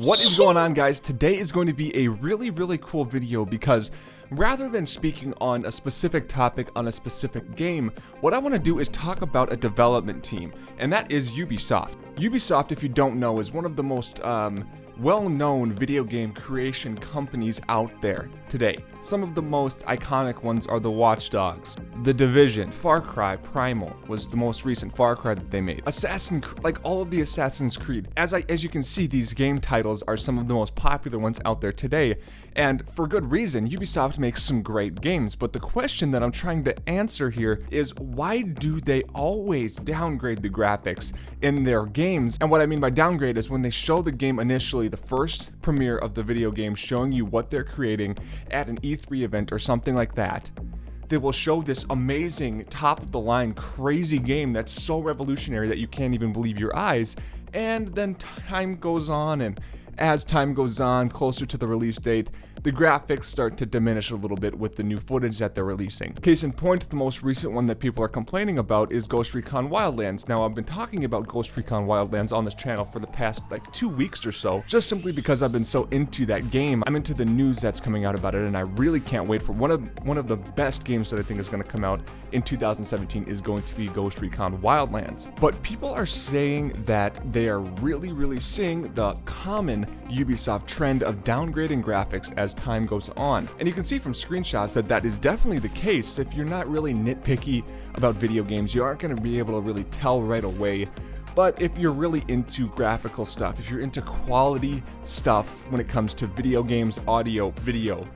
What is going on, guys? Today is going to be a really cool video because rather than speaking on a specific topic on a specific game, what I want to do is talk about a development team, and that is Ubisoft. Ubisoft, if you don't know, is one of the most well-known video game creation companies out there today. Some of the most iconic ones are the Watch Dogs, The Division, Far Cry Primal was the most recent Far Cry that they made. Like all of the Assassin's Creed. As you can see, these game titles are some of the most popular ones out there today, and for good reason. Ubisoft makes some great games, but the question that I'm trying to answer here is, why do they always downgrade the graphics in their games? And what I mean by downgrade is when they show the game initially, the first premiere of the video game, showing you what they're creating at an E3 event or something like that, they will show this amazing, top-of-the-line, crazy game that's so revolutionary that you can't even believe your eyes, and then time goes on, and as time goes on, closer to the release date, the graphics start to diminish a little bit with the new footage that they're releasing. Case in point, the most recent one that people are complaining about is Ghost Recon Wildlands. Now, I've been talking about Ghost Recon Wildlands on this channel for the past 2 weeks or so, just simply because I've been so into that game. I'm into the news that's coming out about it, and I really can't wait for one of the best games that I think is going to come out in 2017 is going to be Ghost Recon Wildlands. But people are saying that they are really seeing the common Ubisoft trend of downgrading graphics as time goes on. And you can see from screenshots that that is definitely the case. If you're not really nitpicky about video games, you aren't going to be able to really tell right away. But if you're really into graphical stuff, if you're into quality stuff when it comes to video games, audio, video,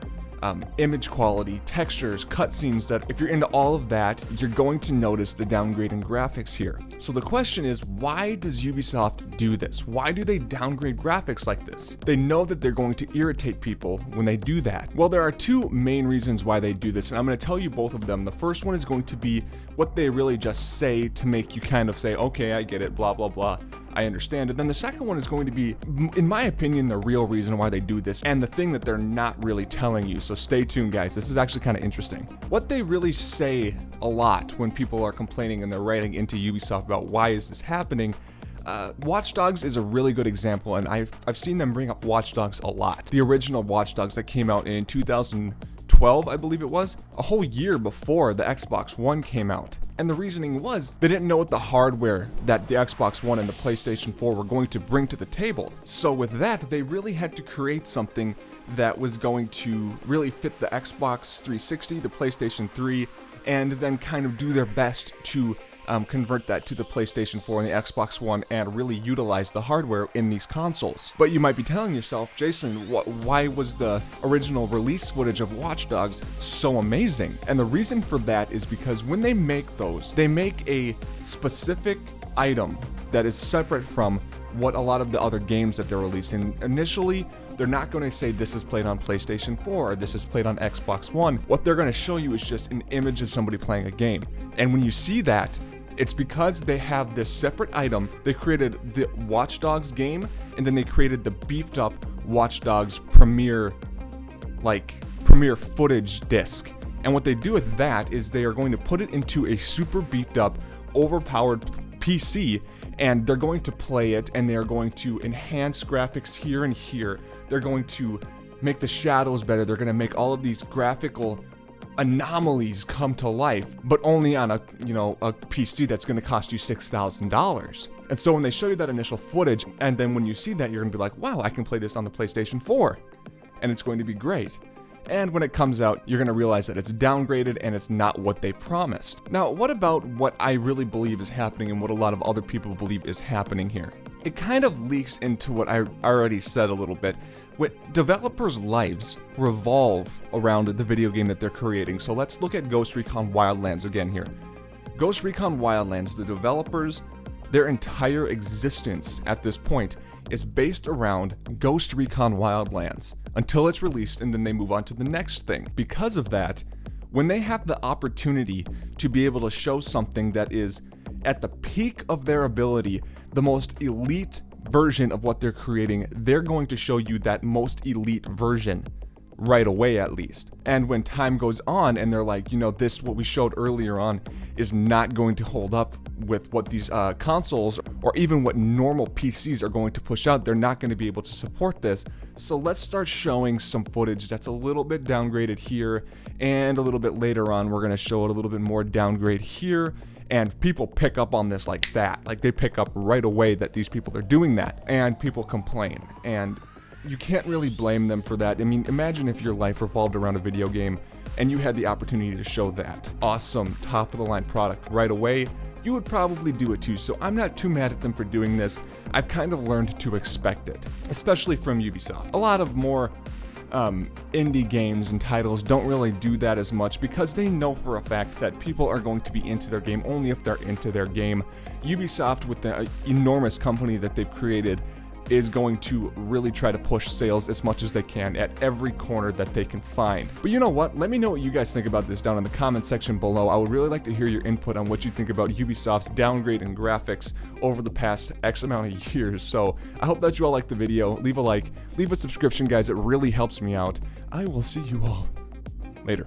image quality, textures, cutscenes, that if you're into all of that, you're going to notice the downgrading graphics here. So the question is, why does Ubisoft do this? Why do they downgrade graphics like this? They know that they're going to irritate people when they do that. Well, there are two main reasons why they do this, and I'm going to tell you both of them. The first one is going to be what they really just say to make you kind of say, okay, I get it, blah, blah, blah, I understand. And then the second one is going to be, in my opinion, the real reason why they do this, and the thing that they're not really telling you. So stay tuned, guys. This is actually kind of interesting. What they really say a lot when people are complaining and they're writing into Ubisoft about why is this happening, Watch Dogs is a really good example, and I've seen them bring up Watch Dogs a lot. The original Watch Dogs that came out in 2012, I believe it was, a whole year before the Xbox One came out. And the reasoning was they didn't know what the hardware that the Xbox One and the PlayStation 4 were going to bring to the table. So with that, they really had to create something that was going to really fit the Xbox 360, the PlayStation 3, and then kind of do their best to convert that to the PlayStation 4 and the Xbox One and really utilize the hardware in these consoles. But you might be telling yourself, Jason, why was the original release footage of Watch Dogs so amazing? And the reason for that is because when they make those, they make a specific item that is separate from what a lot of the other games that they're releasing. Initially, they're not going to say this is played on PlayStation 4 or this is played on Xbox One. What they're going to show you is just an image of somebody playing a game. And when you see that, it's because they have this separate item. They created the Watch Dogs game, and then they created the beefed up Watch Dogs premiere footage disc. And what they do with that is they are going to put it into a super beefed up, overpowered PC, and they're going to play it, and they are going to enhance graphics here and here. They're going to make the shadows better. They're going to make all of these graphical anomalies come to life, but only on a PC that's going to cost you $6,000. And so when they show you that initial footage, and then when you see that, you're going to be like, wow, I can play this on the PlayStation 4, and it's going to be great. And when it comes out, you're going to realize that it's downgraded and it's not what they promised. Now, what about what I really believe is happening and what a lot of other people believe is happening here? It kind of leaks into what I already said a little bit. Developers' lives revolve around the video game that they're creating. So let's look at Ghost Recon Wildlands again here. Ghost Recon Wildlands, the developers, their entire existence at this point is based around Ghost Recon Wildlands until it's released, and then they move on to the next thing. Because of that, when they have the opportunity to be able to show something that is at the peak of their ability, the most elite version of what they're creating, they're going to show you that most elite version right away at least. And when time goes on and they're like, you know, this, what we showed earlier on, is not going to hold up with what these consoles or even what normal PCs are going to push out. They're not going to be able to support this. So let's start showing some footage that's a little bit downgraded here, and a little bit later on we're going to show it a little bit more downgrade here. And people pick up on this like that. Like, they pick up right away that these people are doing that, and people complain. And you can't really blame them for that. I mean, imagine if your life revolved around a video game and you had the opportunity to show that awesome top-of-the-line product right away. You would probably do it too, so I'm not too mad at them for doing this. I've kind of learned to expect it, especially from Ubisoft. A lot of more indie games and titles don't really do that as much because they know for a fact that people are going to be into their game only if they're into their game. Ubisoft, with the enormous company that they've created, is going to really try to push sales as much as they can at every corner that they can find. But you know what? Let me know what you guys think about this down in the comment section below. I would really like to hear your input on what you think about Ubisoft's downgrade in graphics over the past X amount of years. So I hope that you all liked the video. Leave a like, leave a subscription, guys. It really helps me out. I will see you all later.